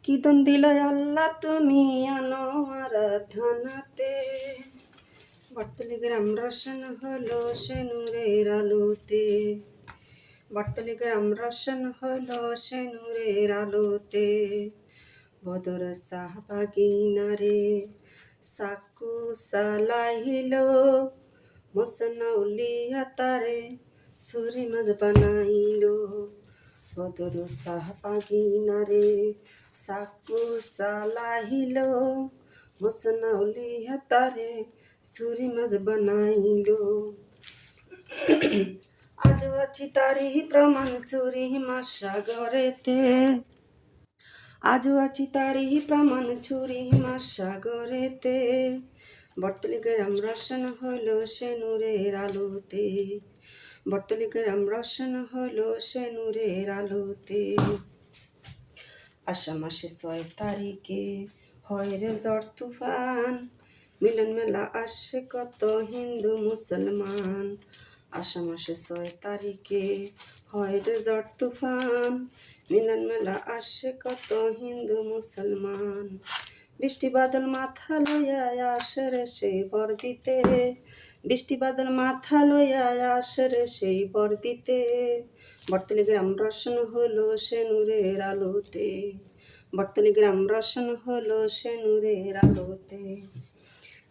কি দান দিলাই আল্লাহ তুমি আনোয়ার থানাতে। বটতলি গ্রাম রোশন হলো সে নূরের আলোতে। বটতলি গ্রাম রোশন হলো সে নূরের আলোতে। বদর সাহবাগিনারে সাকু সালাইল, মোসনৌলিয়া তারে সুরিমদ বানাইল। বদর সাহবাগিনারে সাকু সালাইল, মোসনৌলিয়া তারে সুরিমদ বানাইল। আজও আছি তারি প্রমাণ চুরি হিমাসাগরেতে। আজও আছি তারি প্রমাণ চুরি হিমাসাগরেতে। বটতলি গ্রাম রোশন হলো সে নূরের আলোতে। বটতলি গ্রাম রোশন হলো সে নূরের আলোতে। আষাঢ় মাসে ৬ তারিখে হয় রে ঝড় তুফান, মিলন মেলা আসে কত হিন্দু মুসলমান। আষাঢ় মাসে ৬ তারিখে হয় রে ঝড় তুফান, মিলন মেলা আসে কত হিন্দু মুসলমান। বৃষ্টি বাদল মাথা লইয়া আসে রে সেই বর দিতে। বৃষ্টি বাদল মাথা লইয়া আসে রে সেই বর দিতে। বটতলি গ্রাম রোশন হলো সে নূরের আলোতে। বটতলি গ্রাম রোশন হলো সে নূরের আলোতে।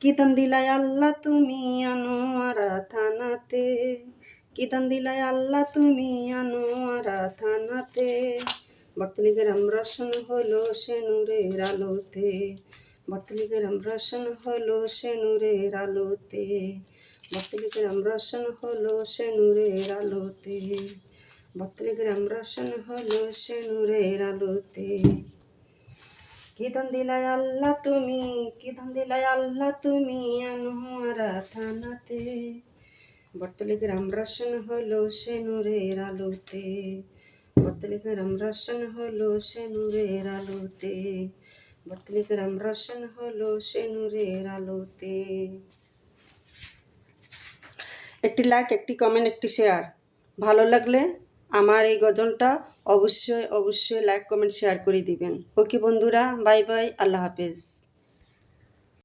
কি দান দিলাই আল্লাহ তুমি আনোয়ারা থানাতে। কি দান দিলাই আল্লাহ তুমি আনোয়ারা থানাতে। বটতলি গ্রাম রোশন হলো সে নূরের আলোতে। বটতলি গ্রাম রোশন হলো সে নূরের আলোতে। বটতলি গ্রাম রোশন হলো সে নূরের আলোতে। বটতলি গ্রাম রোশন হলো সে নূরের আলোতে। কি দান দিলাই আল্লাহ তুমি, কি দান দিলাই আল্লাহ তুমি আনোয়ারা থানাতে। বটতলি গ্রাম রোশন হলো সে নূরের আলোতে। বটতলি গ্রাম রোশন হলো সে নূরের আলোতে। বটতলি গ্রাম রোশন হলো সে নূরের আলোতে। একটি লাইক, একটি কমেন্ট, একটি শেয়ার। ভালো লাগলে আমার এই গজলটা অবশ্যই অবশ্যই লাইক কমেন্ট শেয়ার করে দিবেন। ওকে বন্ধুরা, বাই বাই, আল্লাহ হাফেজ।